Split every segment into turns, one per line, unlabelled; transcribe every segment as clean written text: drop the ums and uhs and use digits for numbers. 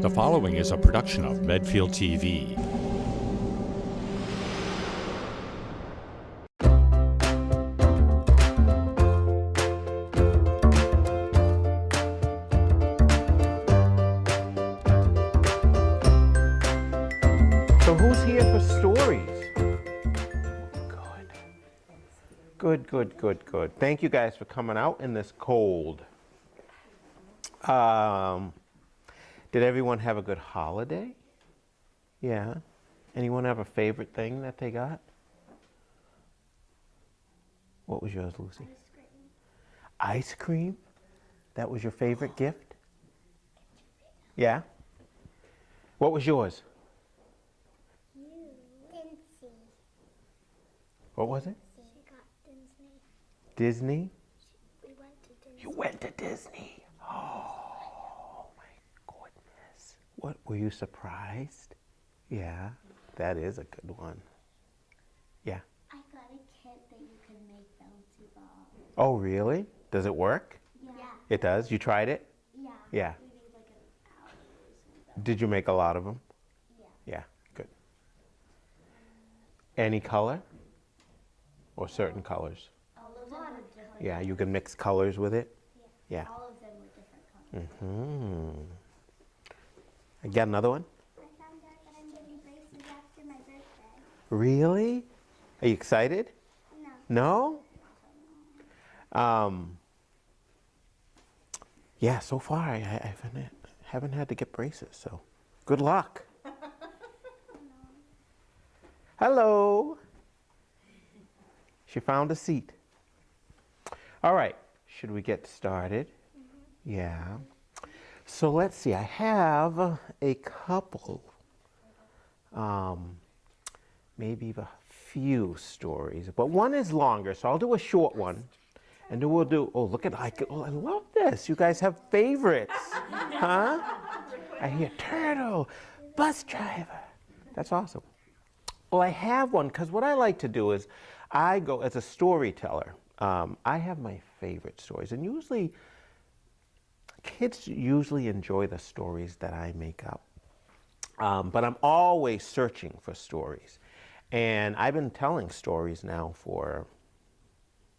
The following is a production of Medfield TV.
So who's here for stories? Good. Thank you guys for coming out in this cold. Did everyone have a good holiday? Yeah. Anyone have a favorite thing that they got? What was yours, Lucy?
Ice cream.
Ice cream? That was your favorite gift? Yeah? What was yours?
Dincy.
What was it?
She got Disney.
Disney?
We went to Disney.
You went to Disney. Oh my goodness. What, were you surprised? Yeah, that is a good one. Yeah.
I got a kit that you can make bouncy balls.
Oh, really? Does it work?
Yeah.
It does? You tried it?
Yeah.
Yeah.
We made like an hour or something.
Did you make a lot of them?
Yeah.
Yeah, good. Any color? Or certain colors?
A lot of different.
Yeah, you can mix colors with it? Yeah.
All of them were different colors.
Mm-hmm. I got another one?
I found out that I'm getting braces after my birthday.
Really? Are you excited?
No.
No? Yeah, so far I haven't had to get braces, so good luck. Hello. She found a seat. All right, should we get started? Mm-hmm. Yeah. So let's see, I have a couple, maybe a few stories, but one is longer, so I'll do a short one. And then we'll do, oh, look at, I love this. You guys have favorites, huh? I hear turtle, bus driver. That's awesome. Well, I have one, because what I like to do is I go, as a storyteller, I have my favorite stories. And usually, kids usually enjoy the stories that I make up. But I'm always searching for stories. And I've been telling stories now for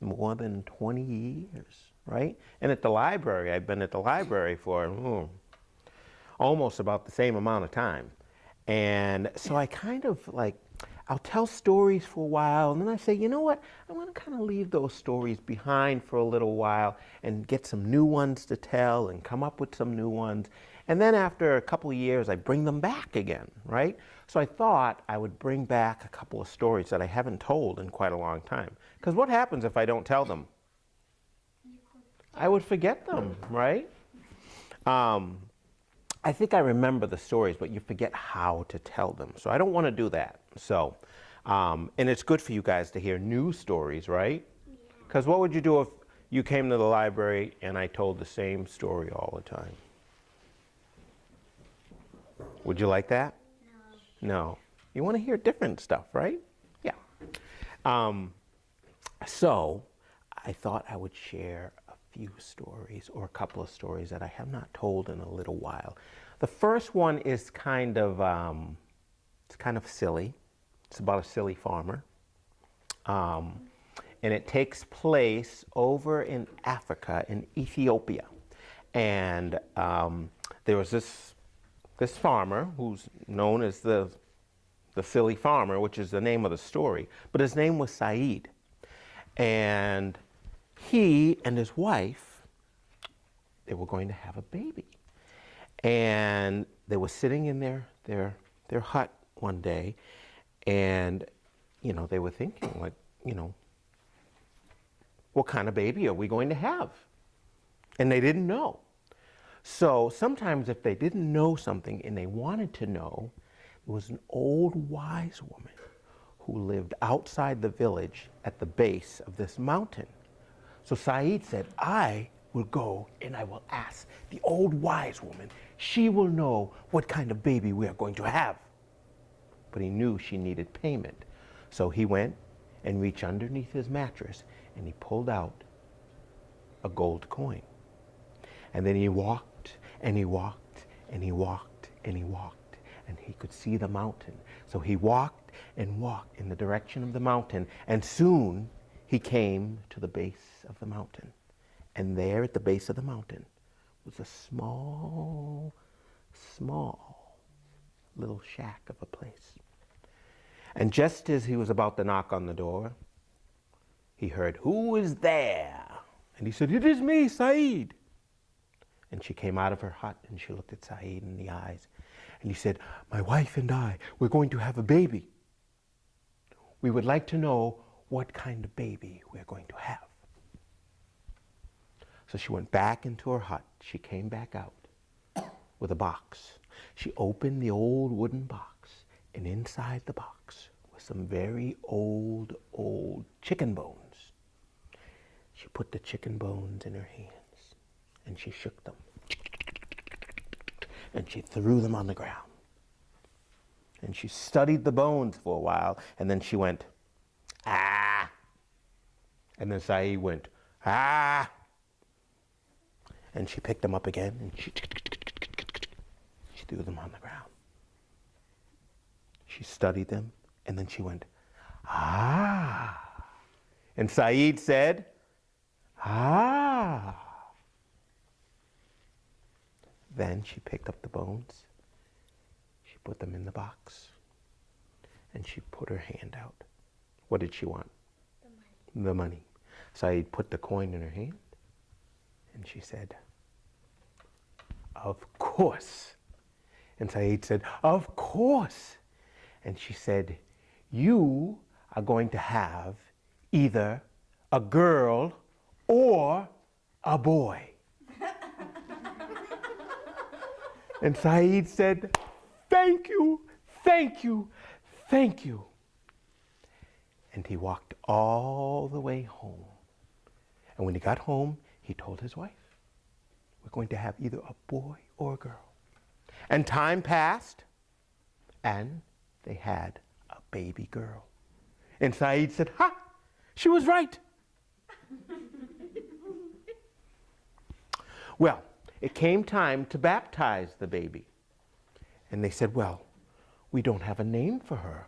more than 20 years, right? And at the library, I've been at the library for almost about the same amount of time. And so I kind of like, I'll tell stories for a while, and then I say, you know what? I want to kind of leave those stories behind for a little while and get some new ones to tell and come up with some new ones. And then after a couple of years, I bring them back again, right? So I thought I would bring back a couple of stories that I haven't told in quite a long time. Because what happens if I don't tell them? I would forget them, right? I think I remember the stories, but you forget how to tell them. So I don't want to do that. So, and it's good for you guys to hear new stories, right? Because what would you do if you came to the library and I told the same story all the time? Would you like that? No. You want to hear different stuff, right? Yeah. So I thought I would share a few stories or a couple of stories that I have not told in a little while. The first one is kind of silly. It's about a Phillie Farmer. And it takes place over in Africa, in Ethiopia. And there was this farmer who's known as the Phillie Farmer, which is the name of the story, but his name was Said. And he and his wife, they were going to have a baby. And they were sitting in their hut one day, and, you know, they were thinking, like, you know, what kind of baby are we going to have? And they didn't know. So sometimes if they didn't know something and they wanted to know, there was an old wise woman who lived outside the village at the base of this mountain. So Said said, I will go and I will ask the old wise woman. She will know what kind of baby we are going to have. But he knew she needed payment. So he went and reached underneath his mattress and he pulled out a gold coin. And then he walked and he walked and he walked and he walked, and he could see the mountain. So he walked and walked in the direction of the mountain, and soon he came to the base of the mountain. And there at the base of the mountain was a small little shack of a place. And just as he was about to knock on the door, he heard, "Who is there?" And he said, "It is me, Saeed." And she came out of her hut and she looked at Saeed in the eyes. And he said, "My wife and I, we're going to have a baby. We would like to know what kind of baby we're going to have." So she went back into her hut. She came back out with a box. She opened the old wooden box, and inside the box was some very old chicken bones. She put the chicken bones in her hands, and she shook them, and she threw them on the ground. And she studied the bones for a while, and then she went, "Ah!" And then Saeed went, "Ah!" And she picked them up again, and she threw them on the ground. She studied them, and then she went, "Ah!" And Saeed said, "Ah!" Then she picked up the bones, she put them in the box, and she put her hand out. What did she want?
The money.
The money. Saeed put the coin in her hand, and she said, "Of course." And Saeed said, "Of course." And she said, "You are going to have either a girl or a boy." And Saeed said, "Thank you, thank you, thank you." And he walked all the way home. And when he got home, he told his wife, "We're going to have either a boy or a girl." And time passed, and they had a baby girl. And Saeed said, "Ha! She was right." Well, it came time to baptize the baby. And they said, "Well, we don't have a name for her.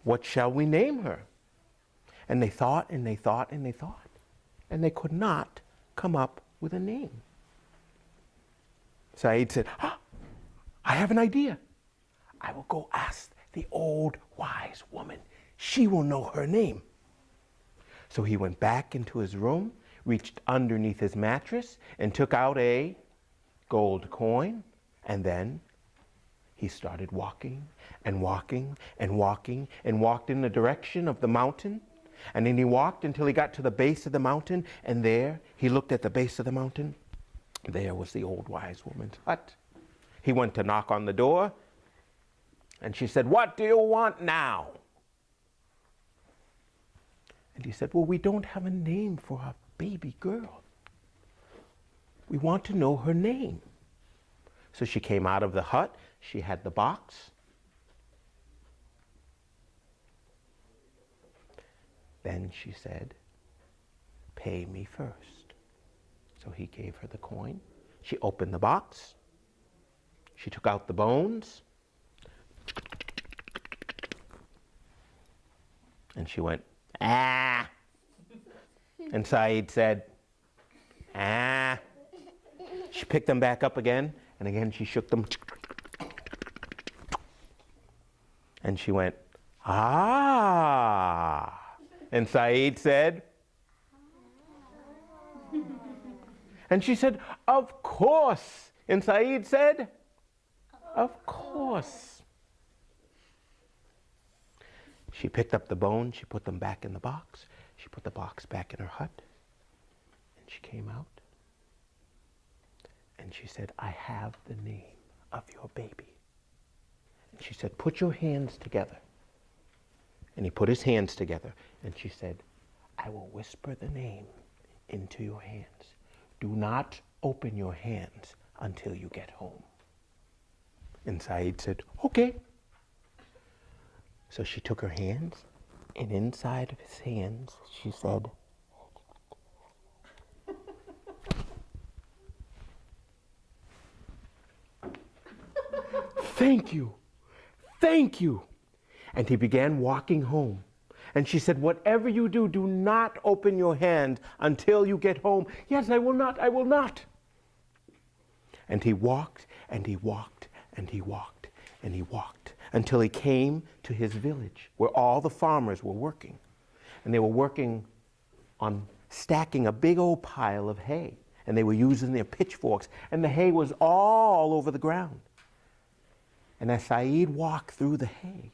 What shall we name her?" And they thought and they thought and they thought, and they could not come up with a name. Saeed said, "I have an idea. I will go ask the old wise woman. She will know her name." So he went back into his room, reached underneath his mattress, and took out a gold coin, and then he started walking and walking and walking and walked in the direction of the mountain. And then he walked until he got to the base of the mountain, and there he looked at the base of the mountain. There was the old wise woman's hut. He went to knock on the door, and she said, "What do you want now?" And he said, "Well, we don't have a name for our baby girl. We want to know her name." So she came out of the hut. She had the box. Then she said, "Pay me first." So he gave her the coin. She opened the box. She took out the bones. And she went, "Ah." And Saeed said, "Ah." She picked them back up again, and again she shook them. And she went, "Ah." And Saeed said, and she said, "Of course." And Saeed said, "Of course." She picked up the bones, she put them back in the box, she put the box back in her hut, and she came out. And she said, "I have the name of your baby." And she said, "Put your hands together." And he put his hands together, and she said, "I will whisper the name into your hands. Do not open your hands until you get home." And Saeed said, "Okay." So she took her hands, and inside of his hands, she said, Thank you, thank you. And he began walking home. And she said, whatever you do, do not open your hand until you get home. Yes, I will not, I will not. And he walked, and he walked, and he walked, and he walked, until he came to his village, where all the farmers were working. And they were working on stacking a big old pile of hay. And they were using their pitchforks, and the hay was all over the ground. And as Saeed walked through the hay,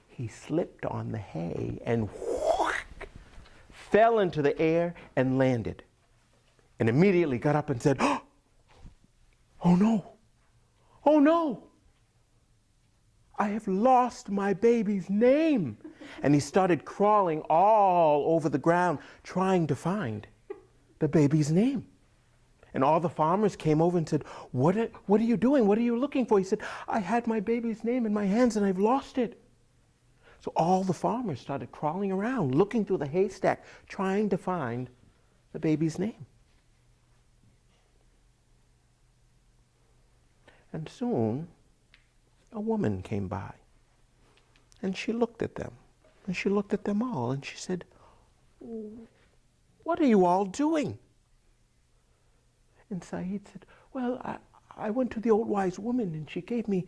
he slipped on the hay and whack, fell into the air and landed. And immediately got up and said, oh no, oh no, I have lost my baby's name. And he started crawling all over the ground trying to find the baby's name. And all the farmers came over and said, what are you doing? What are you looking for? He said, I had my baby's name in my hands and I've lost it. So all the farmers started crawling around, looking through the haystack, trying to find the baby's name. And soon, a woman came by. And she looked at them. And she looked at them all. And she said, what are you all doing? And Saeed said, well, I went to the old wise woman, and she gave me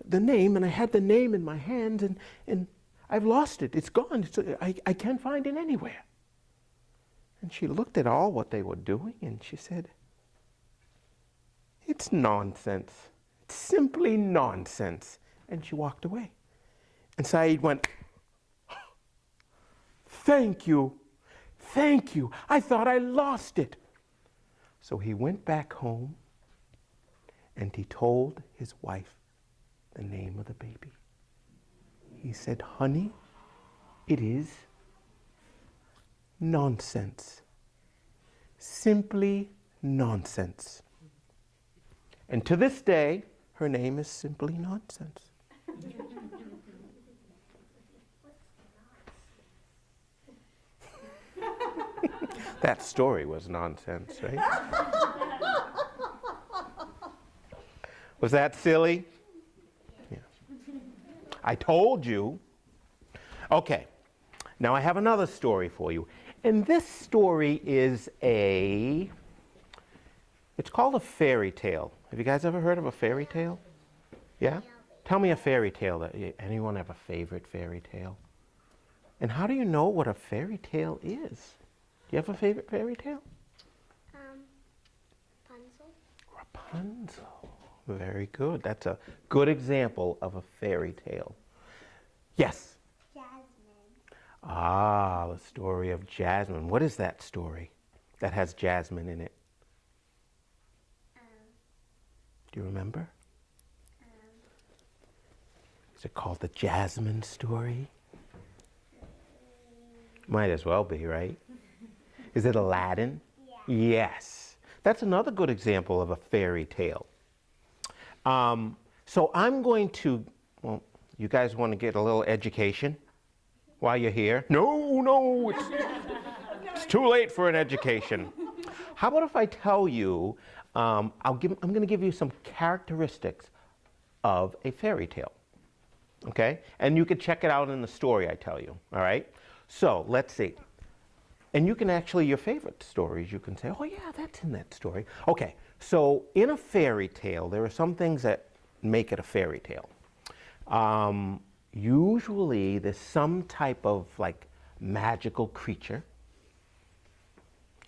the name, and I had the name in my hands, and I've lost it. It's gone. I can't find it anywhere. And she looked at all what they were doing, and she said, it's nonsense. It's simply nonsense. And she walked away. And Saeed went, thank you. Thank you. I thought I lost it. So he went back home, and he told his wife the name of the baby. He said, honey, it is nonsense. Simply nonsense. And to this day, her name is simply Nonsense. That story was nonsense, right? Was that silly? Yeah. I told you. Okay, now I have another story for you. And this story is it's called a fairy tale. Have you guys ever heard of a fairy tale? Yeah? Tell me a fairy tale. Anyone have a favorite fairy tale? And how do you know what a fairy tale is? Do you have a favorite fairy tale?
Rapunzel.
Rapunzel. Very good. That's a good example of a fairy tale. Yes?
Jasmine.
Ah, the story of Jasmine. What is that story that has Jasmine in it? Do you remember? Is it called the Jasmine story? Might as well be, right? Is it Aladdin?
Yeah.
Yes. That's another good example of a fairy tale. So I'm going to, well, you guys want to get a little education while you're here? No, it's too late for an education. How about if I tell you, I'm going to give you some characteristics of a fairy tale, okay? And you can check it out in the story I tell you, all right? So let's see. And you can actually, your favorite stories, you can say, oh yeah, that's in that story. Okay, so in a fairy tale, there are some things that make it a fairy tale. Usually there's some type of like magical creature,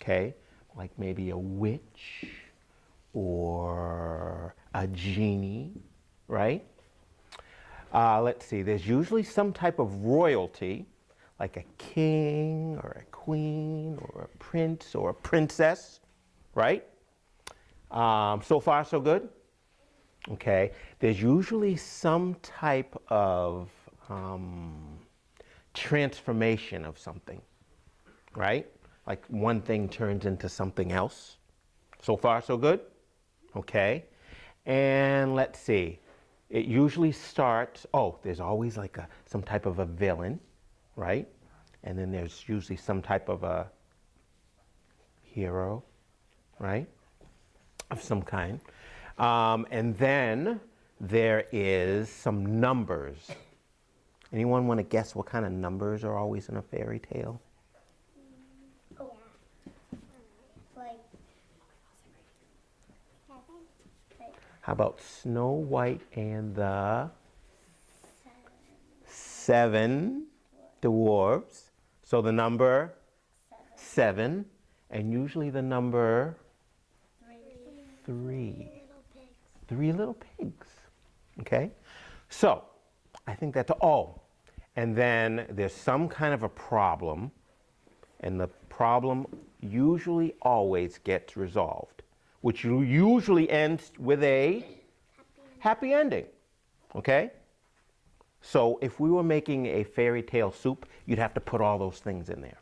okay? Like maybe a witch or a genie, right? Let's see, there's usually some type of royalty, like a king or a queen or a prince or a princess, right? So far, so good? Okay, there's usually some type of transformation of something, right? Like one thing turns into something else. So far, so good? Okay, and let's see. It usually starts, there's always like some type of a villain, right? And then there's usually some type of a hero, right? Of some kind. And then there is some numbers. Anyone want to guess what kind of numbers are always in a fairy tale?
Oh. Like 7.
How about Snow White and the 7 dwarves? So the number 7, and usually the number 3. 3 little pigs. Okay? So, I think that's all. And then there's some kind of a problem, and the problem usually always gets resolved, which usually ends with a happy ending. Okay? So if we were making a fairy tale soup, you'd have to put all those things in there.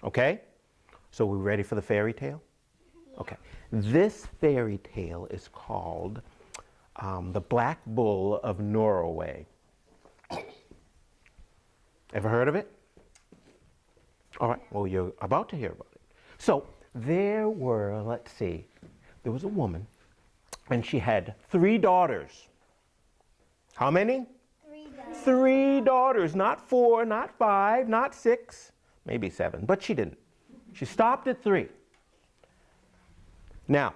Okay? So we ready for the fairy tale? Okay. This fairy tale is called The Black Bull of Norway. Ever heard of it? All right. Well, you're about to hear about it. So there were, let's see, there was a woman, and she had 3 daughters. How many?
3 daughters.
3 daughters, not 4, not 5, not 6, maybe 7, but she didn't. She stopped at 3. Now,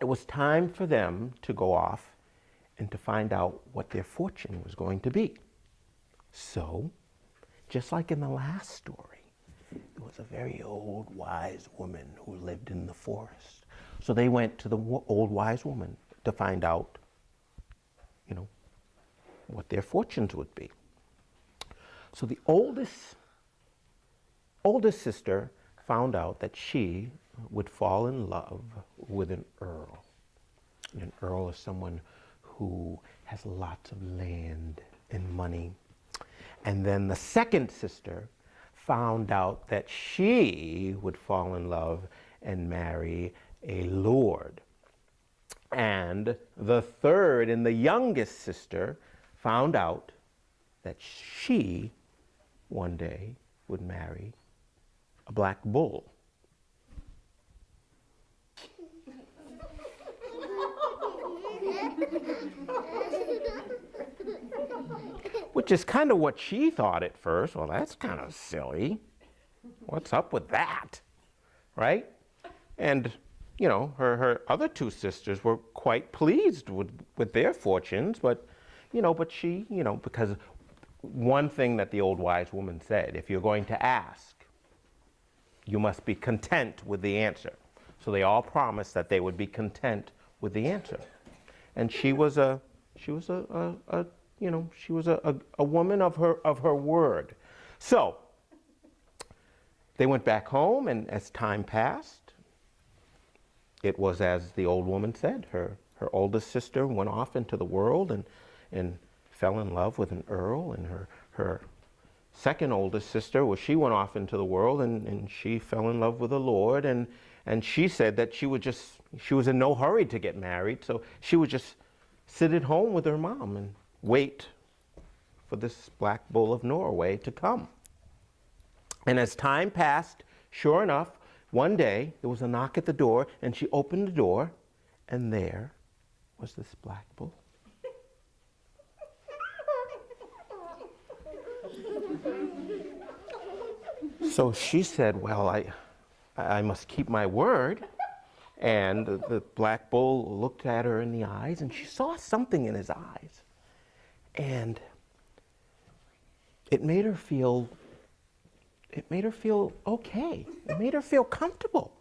it was time for them to go off and to find out what their fortune was going to be. So, just like in the last story, there was a very old wise woman who lived in the forest. So they went to the old wise woman to find out, what their fortunes would be. So the oldest sister found out that she would fall in love with an earl. And an earl is someone who has lots of land and money. And then the second sister found out that she would fall in love and marry a lord. And the third and the youngest sister found out that she one day would marry a black bull. Which is kind of what she thought at first. Well, that's kind of silly. What's up with that? Right? And, her other 2 sisters were quite pleased with their fortunes, but she, because one thing that the old wise woman said, if you're going to ask, you must be content with the answer. So they all promised that they would be content with the answer. And she was a woman of her word. So they went back home, and as time passed, it was as the old woman said. Her oldest sister went off into the world and fell in love with an earl, and her second oldest sister, she went off into the world and she fell in love with a lord, and she said that she was in no hurry to get married, so she would just sit at home with her mom and wait for this black bull of Norway to come. And as time passed, sure enough, one day there was a knock at the door, and she opened the door, and there was this black bull. So she said, well, I must keep my word. And the black bull looked at her in the eyes, and she saw something in his eyes. And it made her feel okay. It made her feel comfortable.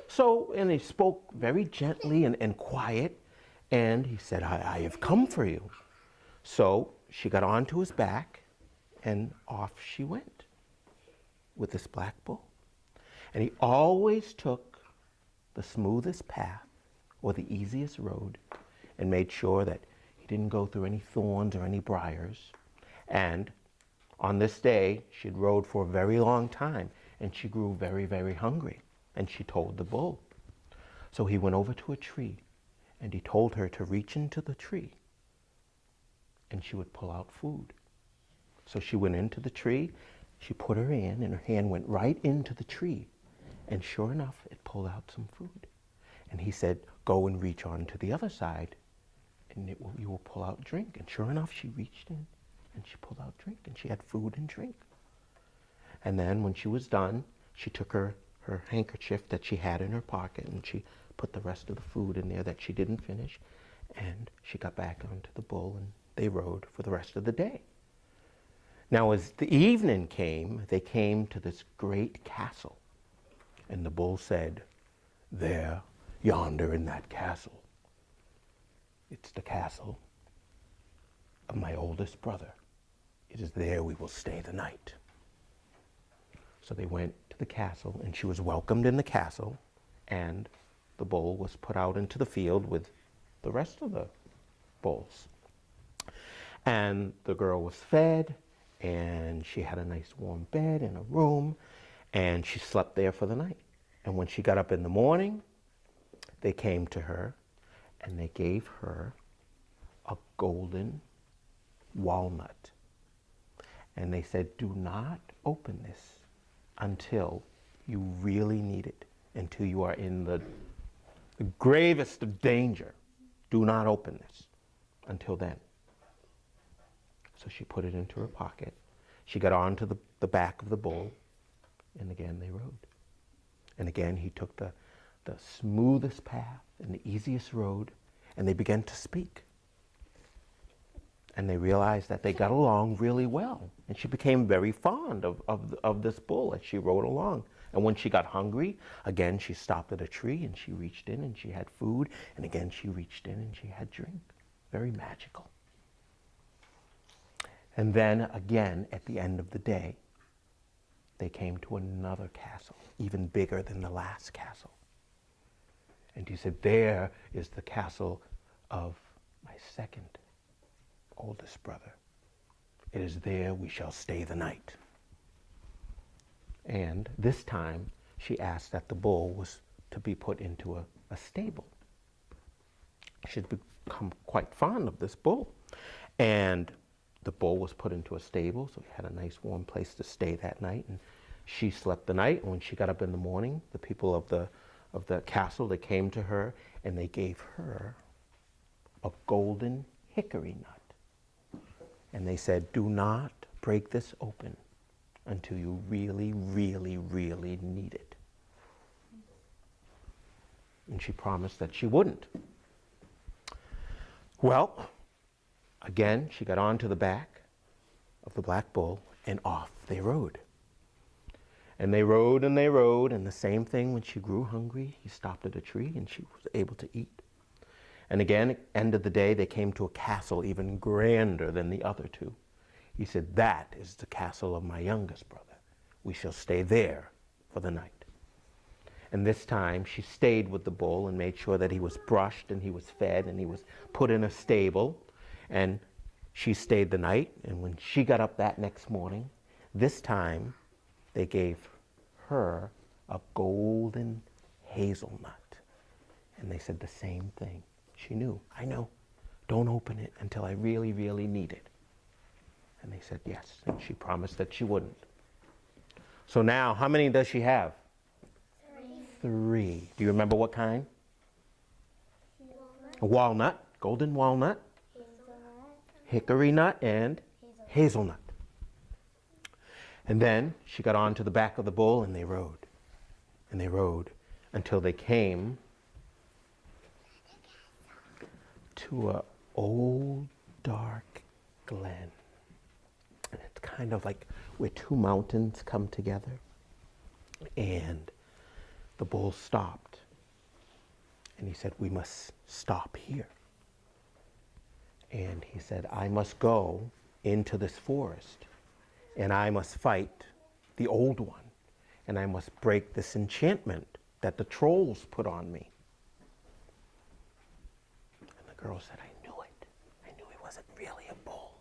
So, and he spoke very gently and quiet, and he said, I have come for you. So she got onto his back, and off she went with this black bull. And he always took the smoothest path or the easiest road and made sure that he didn't go through any thorns or any briars. And on this day, she'd rode for a very long time, and she grew very, very hungry. And she told the bull. So he went over to a tree, and he told her to reach into the tree, and she would pull out food. So she went into the tree, she put her hand, and her hand went right into the tree. And sure enough, it pulled out some food. And he said, go and reach on to the other side and you will pull out drink. And sure enough, she reached in and she pulled out drink, and she had food and drink. And then when she was done, she took her handkerchief that she had in her pocket, and she put the rest of the food in there that she didn't finish, and she got back onto the bull, and they rode for the rest of the day. Now, as the evening came, they came to this great castle, and the bull said, "There, yonder in that castle, it's the castle of my oldest brother. It is there we will stay the night." So they went to the castle, and she was welcomed in the castle, and the bull was put out into the field with the rest of the bulls. And the girl was fed, and she had a nice warm bed in a room, and she slept there for the night. And when she got up in the morning, they came to her, and they gave her a golden walnut. And they said, "Do not open this until you really need it, until you are in the gravest of danger. Do not open this until then." So she put it into her pocket. She got onto the back of the bull, and again they rode. And again he took the smoothest path and the easiest road, and they began to speak. And they realized that they got along really well. And she became very fond of this bull as she rode along. And when she got hungry, again she stopped at a tree, and she reached in and she had food. And again she reached in and she had drink. Very magical. And then again, at the end of the day, they came to another castle, even bigger than the last castle. And he said, "There is the castle of my second oldest brother. It is there we shall stay the night." And this time she asked that the bull was to be put into a stable. She'd become quite fond of this bull. And the bull was put into a stable, so he had a nice warm place to stay that night. And she slept the night. And when she got up in the morning, the people of the castle, they came to her, and they gave her a golden hickory nut. And they said, "Do not break this open until you really, really, really need it." And she promised that she wouldn't. Well, again, she got onto the back of the black bull, and off they rode. And they rode and they rode, and the same thing, when she grew hungry, he stopped at a tree, and she was able to eat. And again, at the end of the day, they came to a castle even grander than the other two. He said, "That is the castle of my youngest brother. We shall stay there for the night." And this time she stayed with the bull and made sure that he was brushed and he was fed and he was put in a stable. And she stayed the night. And when she got up that next morning, this time they gave her a golden hazelnut. And they said the same thing. She knew, "I know, don't open it until I really, really need it." And they said yes, and she promised that she wouldn't. So now, how many does she have? 3. Do you remember what kind? A walnut, golden walnut, hickory nut, and hazelnut. And then she got on to the back of the bull, and they rode. And they rode until they came to an old dark glen. And it's kind of like where 2 mountains come together. And the bull stopped. And he said, "We must stop here." And he said, "I must go into this forest, and I must fight the old one, and I must break this enchantment that the trolls put on me." And the girl said, "I knew it. I knew he wasn't really a bull."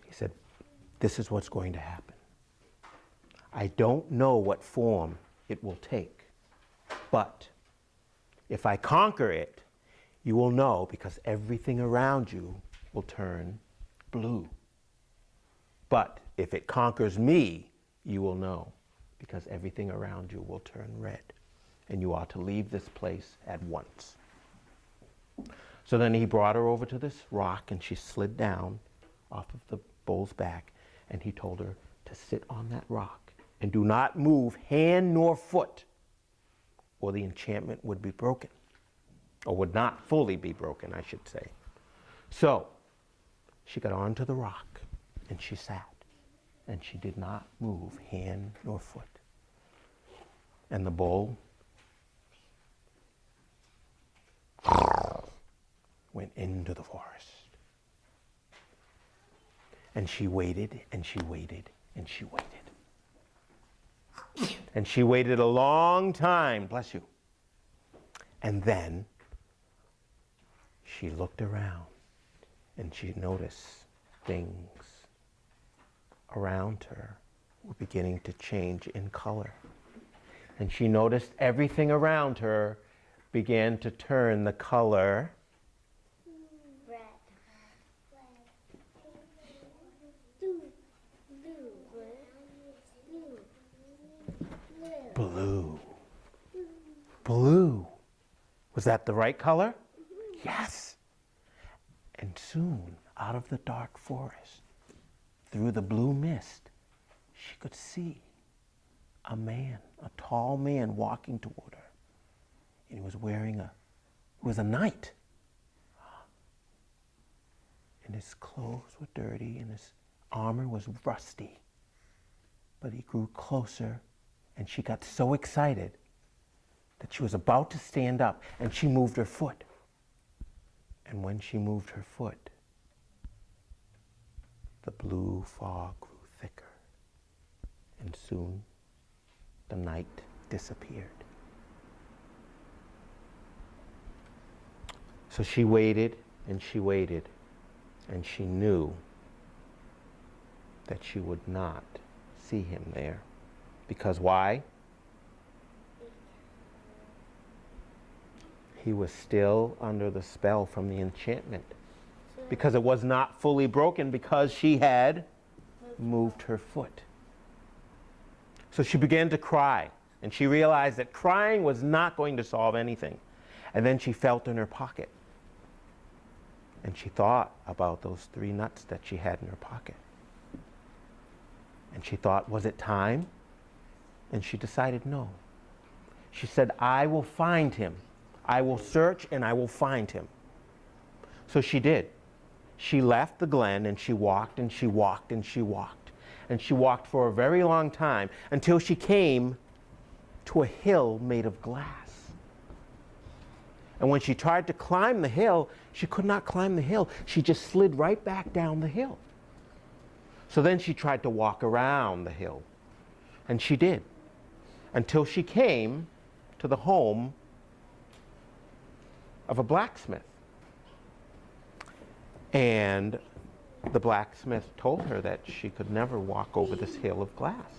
He said, "This is what's going to happen. I don't know what form it will take, but if I conquer it, you will know, because everything around you will turn blue. But if it conquers me, you will know, because everything around you will turn red, and you ought to leave this place at once." So then he brought her over to this rock, and she slid down off of the bull's back, and he told her to sit on that rock and do not move hand nor foot, or the enchantment would be broken, or would not fully be broken, I should say. So she got onto the rock, and she sat, and she did not move hand nor foot. And the bull went into the forest. And she waited, and she waited, and she waited. And she waited a long time, bless you. And then she looked around, and she noticed things around her were beginning to change in color. And she noticed everything around her began to turn the color
Red.
blue. Blue. Was that the right color? Yes. And soon, out of the dark forest, through the blue mist, she could see a man, a tall man walking toward her. And he was wearing he was a knight. And his clothes were dirty and his armor was rusty. But he grew closer, and she got so excited that she was about to stand up, and she moved her foot. And when she moved her foot, the blue fog grew thicker, and soon the night disappeared. So she waited, and she waited, and she knew that she would not see him there. Because why? He was still under the spell from the enchantment. Because it was not fully broken, because she had moved her foot. So she began to cry, and she realized that crying was not going to solve anything. And then she felt in her pocket, and she thought about those 3 nuts that she had in her pocket. And she thought, was it time? And she decided no. She said, I will find him. I will search and I will find him. So she did. She left the glen, and she walked and she walked and she walked. And she walked for a very long time until she came to a hill made of glass. And when she tried to climb the hill, she could not climb the hill. She just slid right back down the hill. So then she tried to walk around the hill. And she did. Until she came to the home of a blacksmith. And the blacksmith told her that she could never walk over this hill of glass.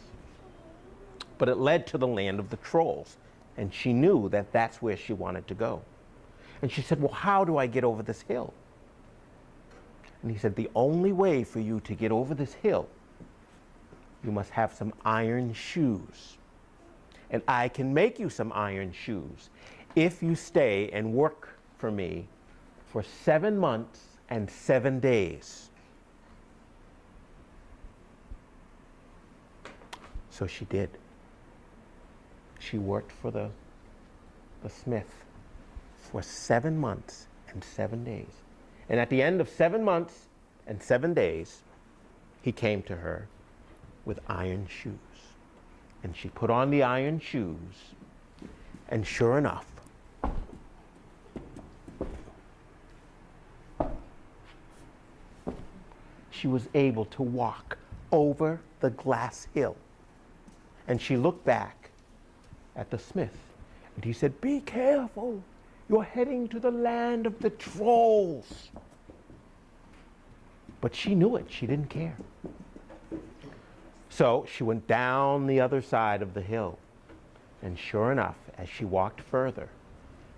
But it led to the land of the trolls. And she knew that that's where she wanted to go. And she said, well, how do I get over this hill? And he said, the only way for you to get over this hill, you must have some iron shoes. And I can make you some iron shoes if you stay and work for me for 7 months and 7 days. So she did. She worked for the smith for 7 months and 7 days. And at the end of 7 months and 7 days, he came to her with iron shoes. And she put on the iron shoes, and sure enough, she was able to walk over the glass hill. And she looked back at the smith, and he said, be careful, you're heading to the land of the trolls. But she knew it, she didn't care. So she went down the other side of the hill. And sure enough, as she walked further,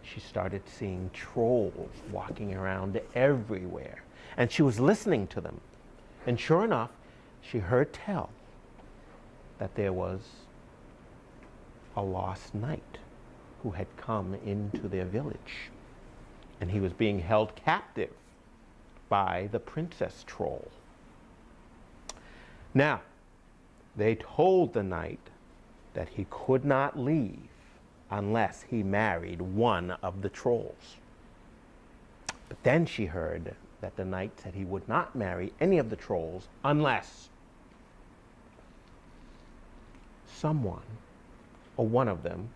she started seeing trolls walking around everywhere. And she was listening to them. And sure enough, she heard tell that there was a lost knight who had come into their village. and he was being held captive by the princess troll. Now, they told the knight that he could not leave unless he married one of the trolls. But then she heard that the knight said he would not marry any of the trolls unless someone, or one of them,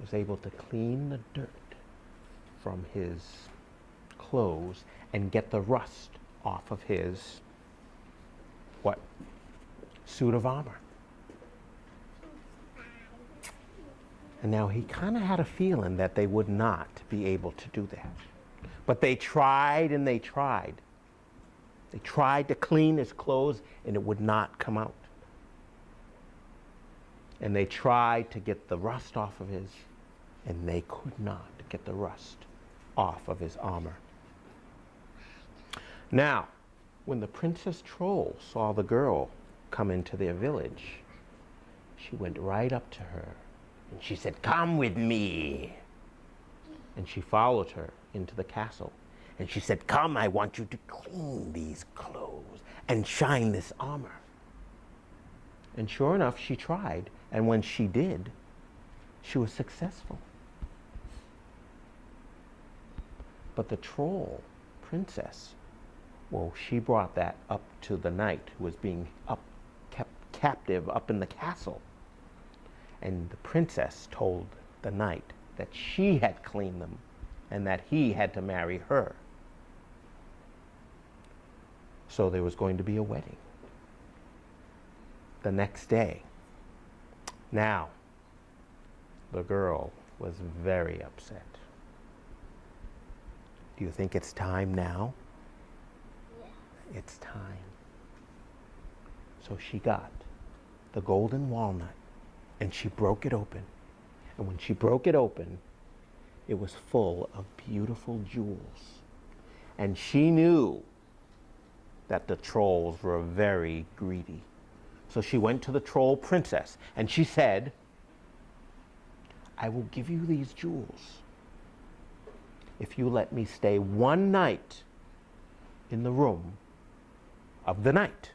was able to clean the dirt from his clothes and get the rust off of his, what? Suit of armor. And now he kind of had a feeling that they would not be able to do that. But they tried and they tried. They tried to clean his clothes and it would not come out. And they tried to get the rust off of his, and they could not get the rust off of his armor. Now, when the Princess Troll saw the girl come into their village, she went right up to her and she said, "Come with me." And she followed her into the castle. And she said, "Come, I want you to clean these clothes and shine this armor." And sure enough, she tried. And when she did, she was successful. But the troll princess, well, she brought that up to the knight who was being kept captive up in the castle. And the princess told the knight that she had cleaned them and that he had to marry her. So there was going to be a wedding the next day. Now, the girl was very upset. Do you think it's time now? Yeah. It's time. So she got the golden walnut and she broke it open. And when she broke it open, it was full of beautiful jewels. And she knew that the trolls were very greedy. So she went to the troll princess and she said, "I will give you these jewels if you let me stay one night in the room of the knight."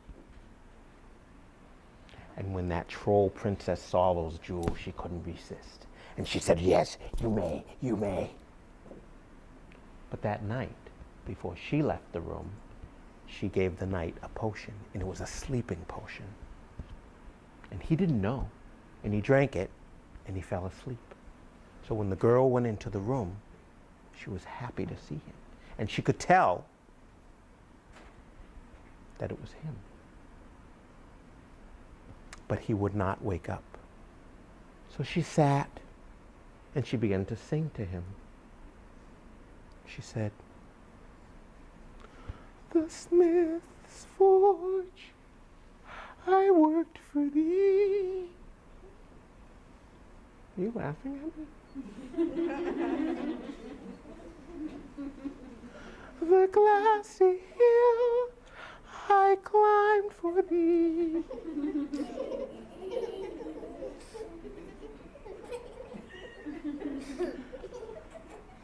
And when that troll princess saw those jewels, she couldn't resist. And she said, "Yes, you may, you may." But that night, before she left the room, she gave the knight a potion, and it was a sleeping potion. And he didn't know, and he drank it, and he fell asleep. So when the girl went into the room, she was happy to see him. And she could tell that it was him. But he would not wake up. So she sat, and she began to sing to him. She said, "The smith's forge I worked for thee." Are you laughing at me? "The glassy hill I climbed for thee."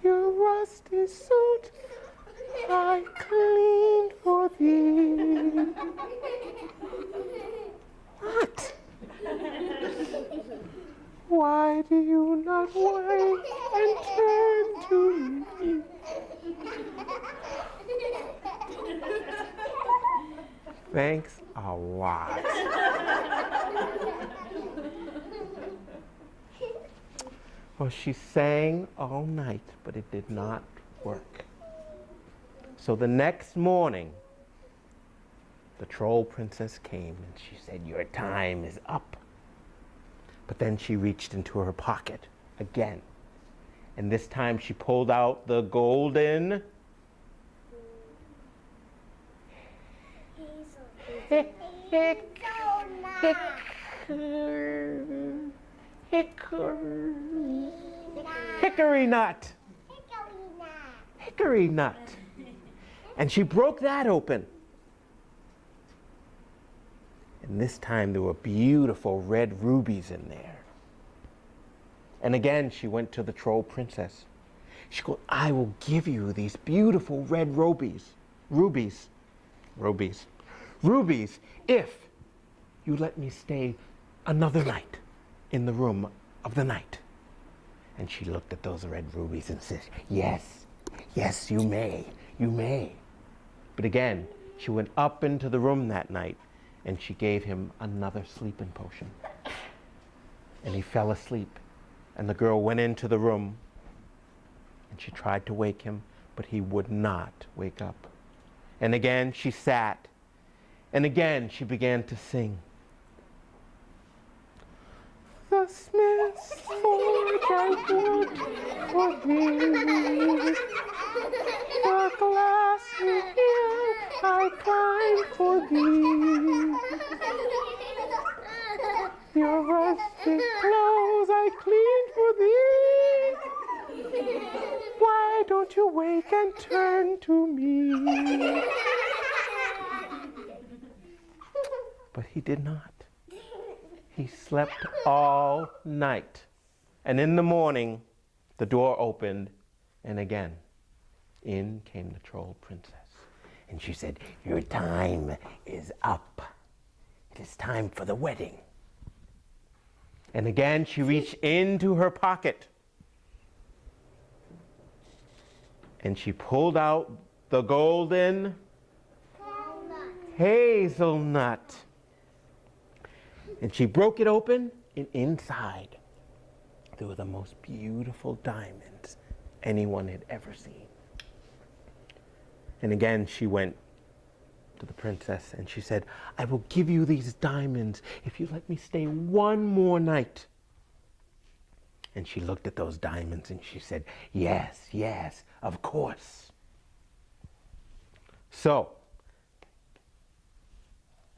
"Your rusty suit I cleaned for thee." What? "Why do you not wait and turn to me?" Thanks a lot. Well, she sang all night, but it did not work. So the next morning, the troll princess came and she said, "Your time is up." But then she reached into her pocket again. And this time she pulled out the golden hickory nut. Hickory nut. And she broke that open. And this time there were beautiful red rubies in there. And again, she went to the troll princess. She goes, I will give you these beautiful red rubies, if you let me stay another night in the room of the night. And she looked at those red rubies and said, yes, yes, you may, you may. But again, she went up into the room that night and she gave him another sleeping potion. And he fell asleep. And the girl went into the room and she tried to wake him, but he would not wake up. And again, she sat. And again, she began to sing. The smith's forge I built for thee. The glassy hill I climbed for thee. Your rusted clothes I cleaned for thee. Why don't you wake and turn to me? But he did not. He slept all night. And in the morning, the door opened, and again, in came the troll princess. And she said, your time is up. It is time for the wedding. And again, she reached into her pocket. And she pulled out the golden hazelnut. And she broke it open, and inside there were the most beautiful diamonds anyone had ever seen. And again, she went to the princess and she said, I will give you these diamonds if you let me stay one more night. And she looked at those diamonds and she said, yes, yes, of course. So,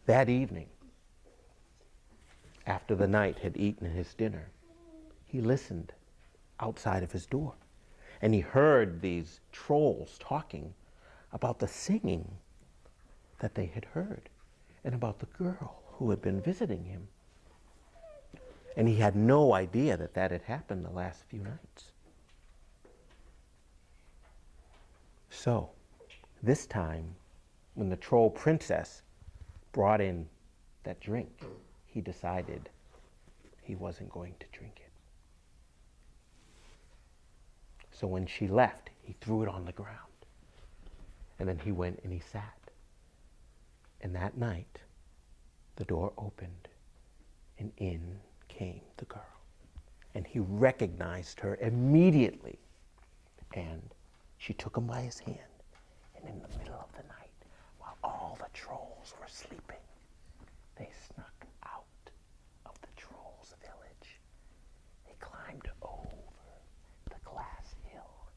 that evening, after the knight had eaten his dinner, he listened outside of his door. And he heard these trolls talking about the singing that they had heard and about the girl who had been visiting him. And he had no idea that that had happened the last few nights. So, this time, when the troll princess brought in that drink, he decided he wasn't going to drink it. So when she left, he threw it on the ground. And then he went and he sat. And that night, the door opened, and in came the girl. And he recognized her immediately. And she took him by his hand. And in the middle of the night, while all the trolls were sleeping, they snuck out of the trolls' village. They climbed over the glass hill,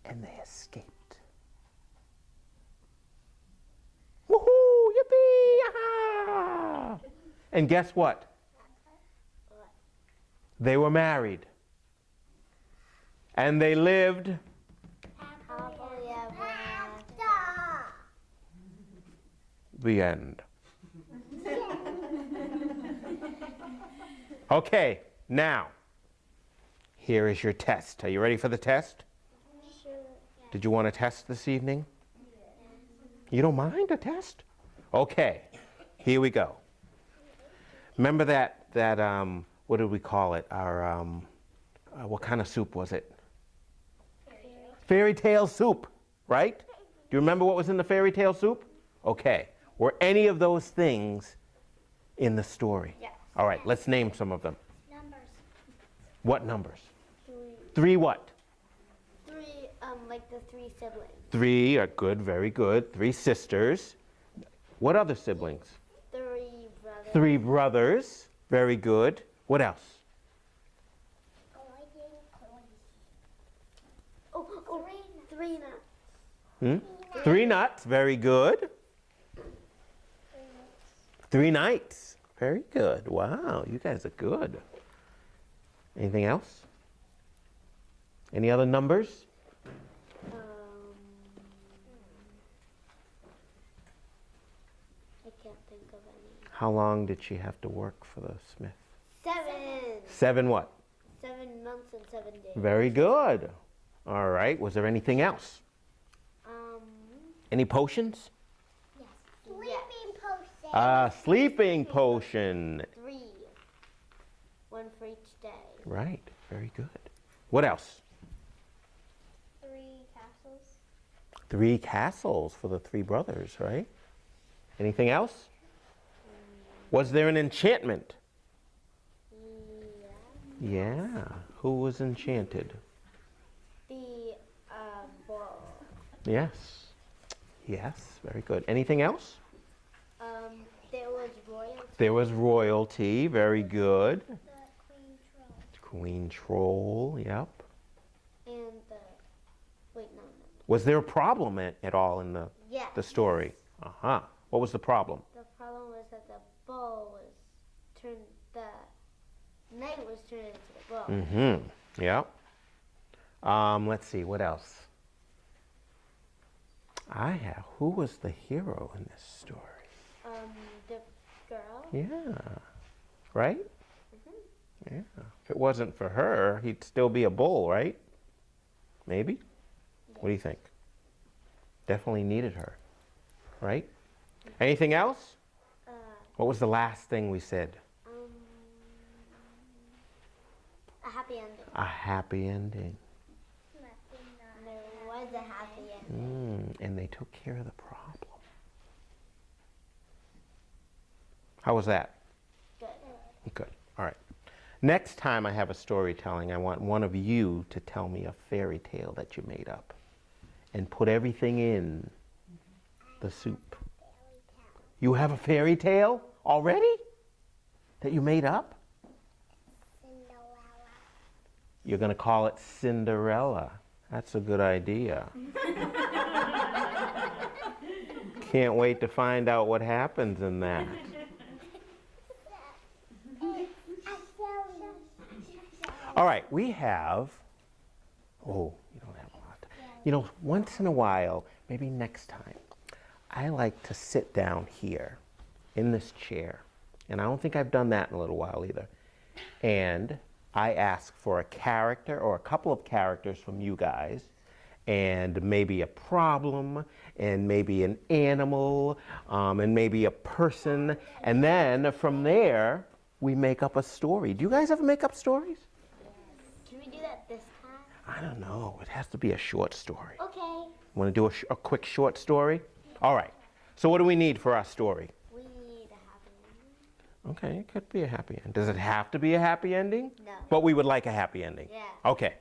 and they escaped. Woohoo! Yippee! Aha! And guess what? They were married. And they lived
Happily ever after.
the end. Okay, now, here is your test. Are you ready for the test?
Sure.
Did you want a test this evening? You don't mind a test? Okay, here we go. Remember that what did we call it? Our, what kind of soup was it? Fairy tale soup, right? Do you remember what was in the fairy tale soup? Okay, were any of those things in the story?
Yes.
All right, let's name some of them.
Numbers.
What numbers?
3.
Three what?
3, like the 3 siblings.
3 are good, very good. 3 sisters. What other siblings?
3 brothers.
3 brothers, very good. What else?
Oh, 3 nuts.
3 nuts, very good. 3 nights, very good. Wow, you guys are good. Anything else? Any other numbers?
I can't think of any.
How long did she have to work for the smith?
7.
7 what?
7 months and 7 days.
Very good. All right. Was there anything else? Any potions?
Yes. Sleeping potion.
Sleeping potion.
3. 1 for each day.
Right. Very good. What else?
3 castles.
3 castles for the 3 brothers, right? Anything else? Was there an enchantment?
Yeah.
Yeah. Who was enchanted?
The ball.
Yes. Yes. Very good. Anything else?
There was royalty.
There was royalty. Very good.
The queen troll.
Queen troll. Yep.
And the wait, no.
Was there a problem at all in the
Yes.
the story? Uh-huh. What was the problem?
The problem was that the ball was turned. The knight was turned into the ball.
Mm-hmm. Yep. Let's see. What else? Who was the hero in this story?
The girl.
Yeah. Right?
Mm-hmm.
Yeah. If it wasn't for her, he'd still be a bull, right? Maybe? What do you think? Definitely needed her. Right? Anything else? What was the last thing we said?
A happy ending.
A happy ending.
There was a happy ending.
And they took care of the problem. How was that?
Good.
Good. All right. Next time I have a storytelling, I want one of you to tell me a fairy tale that you made up and put everything in the soup. You have a fairy tale already that you made up?
Cinderella.
You're going to call it Cinderella. That's a good idea. Can't wait to find out what happens in that. All right, we have, you don't have a lot. You know, once in a while, maybe next time, I like to sit down here in this chair, and I don't think I've done that in a little while either, and I ask for a character or a couple of characters from you guys, and maybe a problem, and maybe an animal, and maybe a person, and then from there, we make up a story. Do you guys ever make up stories?
Can we do that this time?
I don't know. It has to be a short story.
Okay.
Want to do a quick short story? All right. So what do we need for our story?
We need a happy ending.
Okay, it could be a happy ending. Does it have to be a happy ending?
No.
But we would like a happy ending.
Yeah.
Okay.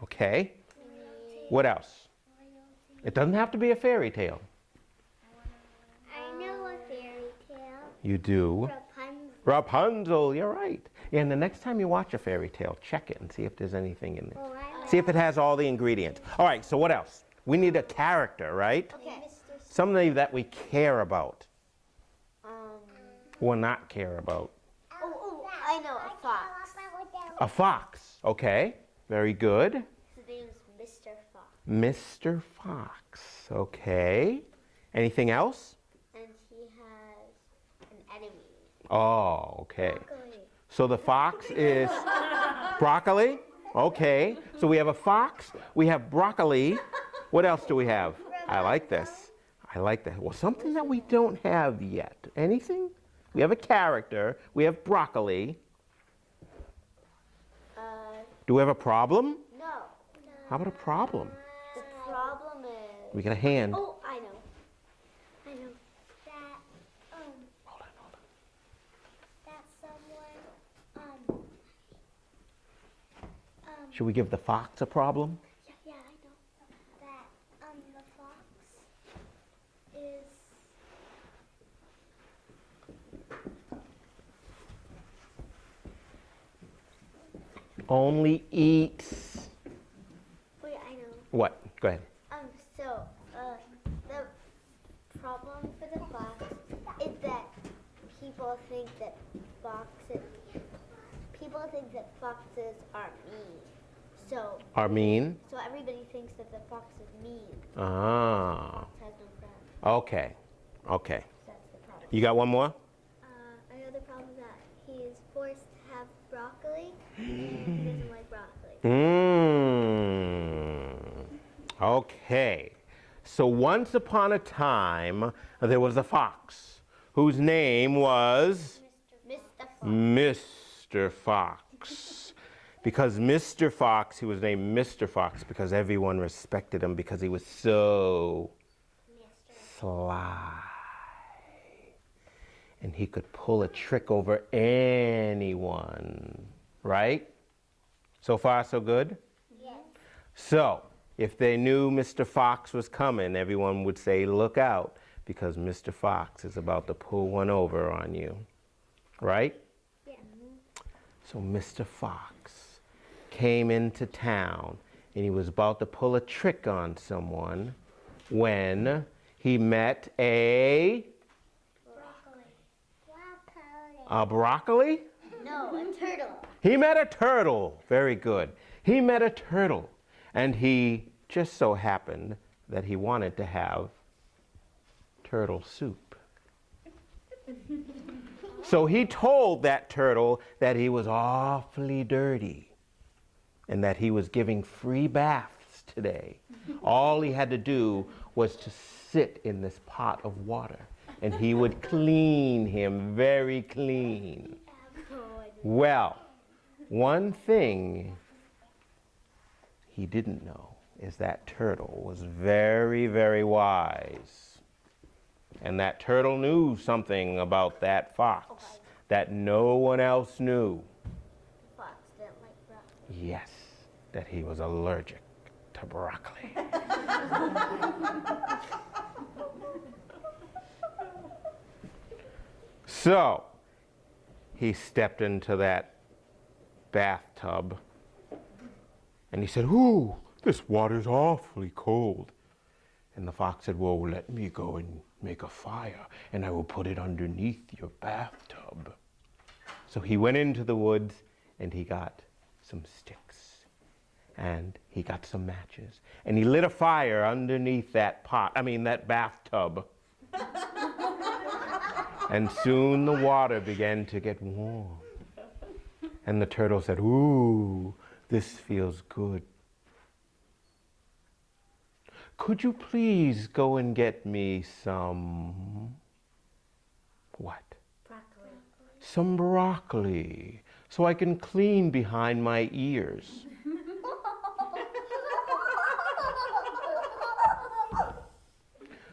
Okay. What else? It doesn't have to be a fairy tale.
I know a fairy tale.
You do.
Rapunzel.
Rapunzel, you're right. Yeah, and the next time you watch a fairy tale, check it and see if there's anything in it.
Oh, I
See if it has all the ingredients. All right, so what else? We need a character, right?
Okay.
Somebody that we care about or not care about.
I know a fox.
A fox, okay. Very good.
His name's Mr. Fox.
Mr. Fox, okay. Anything else?
And he has an enemy.
Oh, okay.
Broccoli.
So the fox is broccoli? Okay. So we have a fox, we have broccoli. What else do we have? I like this. I like that. Well, something that we don't have yet. Anything? We have a character, we have broccoli. Do we have a problem?
No.
How about a problem?
The problem is.
We got a hand.
Oh, I know. I know. That
Hold on.
that someone
Should we give the fox a problem?
yeah, I know. That the fox is
Only eats.
wait, I know.
What? Go ahead.
So the problem for the fox is that people think that foxes are mean. So
Armin?
so everybody thinks that the fox is mean.
Ah.
Has no friends.
Okay. Okay.
That's the problem.
You got one more?
Another problem is that he is forced to have broccoli. He doesn't like broccoli.
Mmm. Okay. So once upon a time, there was a fox whose name was Mr. Fox. Because Mr. Fox, he was named Mr. Fox because everyone respected him because he was so sly. And he could pull a trick over anyone, right? So far, so good?
Yes.
So, if they knew Mr. Fox was coming, everyone would say, look out, because Mr. Fox is about to pull one over on you, right?
Yeah.
So Mr. Fox came into town, and he was about to pull a trick on someone when he met a broccoli?
No, a turtle.
He met a turtle. Very good. He met a turtle, and he just so happened that he wanted to have turtle soup. So he told that turtle that he was awfully dirty and that he was giving free baths today. All he had to do was to sit in this pot of water, and he would clean him very clean. Well, one thing he didn't know is that turtle was very, very wise. And that turtle knew something about that fox that no one else knew.
Fox didn't like broccoli.
Yes, that he was allergic to broccoli. So, he stepped into that bathtub and he said, "Ooh, this water's awfully cold." And the fox said, "Well, let me go and make a fire, and I will put it underneath your bathtub." So he went into the woods, and he got some sticks, and he got some matches, and he lit a fire underneath that bathtub. And soon the water began to get warm. And the turtle said, "Ooh, this feels good. Could you please go and get me some..." What?
Broccoli.
"Some broccoli, so I can clean behind my ears."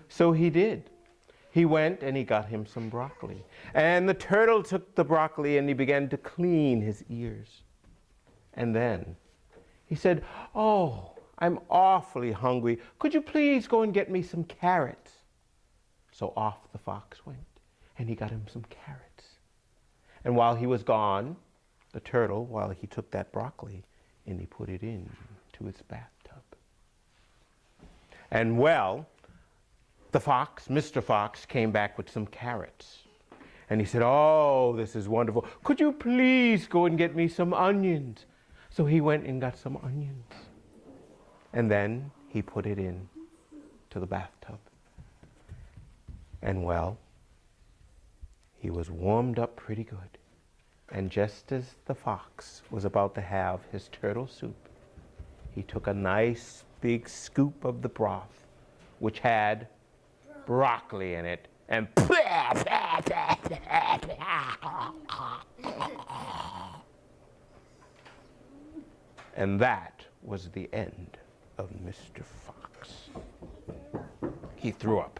So he did. He went and he got him some broccoli. And the turtle took the broccoli and he began to clean his ears. And then he said, "Oh, I'm awfully hungry. Could you please go and get me some carrots?" So off the fox went, and he got him some carrots. And while he was gone, the turtle, while he took that broccoli, and he put it into his bathtub. And well, the fox, Mr. Fox, came back with some carrots. And he said, "Oh, this is wonderful. Could you please go and get me some onions?" So he went and got some onions. And then he put it in to the bathtub. And well, he was warmed up pretty good. And just as the fox was about to have his turtle soup, he took a nice big scoop of the broth, which had broccoli in it, and and that was the end of Mr. Fox. He threw up.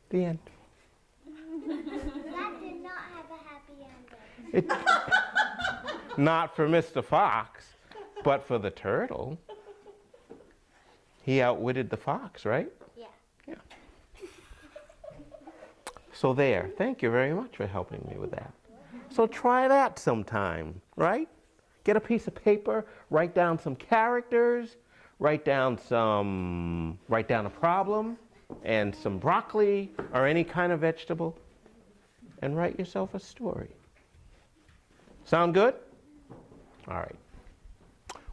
The end.
That did not have a happy ending.
It, not for Mr. Fox, but for the turtle. He outwitted the fox, right?
Yeah.
Yeah. So there. Thank you very much for helping me with that. So try that sometime, right? Get a piece of paper, write down some characters, write down a problem and some broccoli or any kind of vegetable, and write yourself a story. Sound good? All right.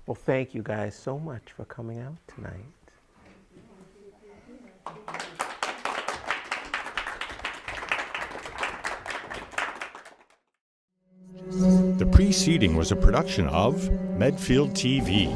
Well, thank you guys so much for coming out tonight.
The preceding was a production of Medfield TV.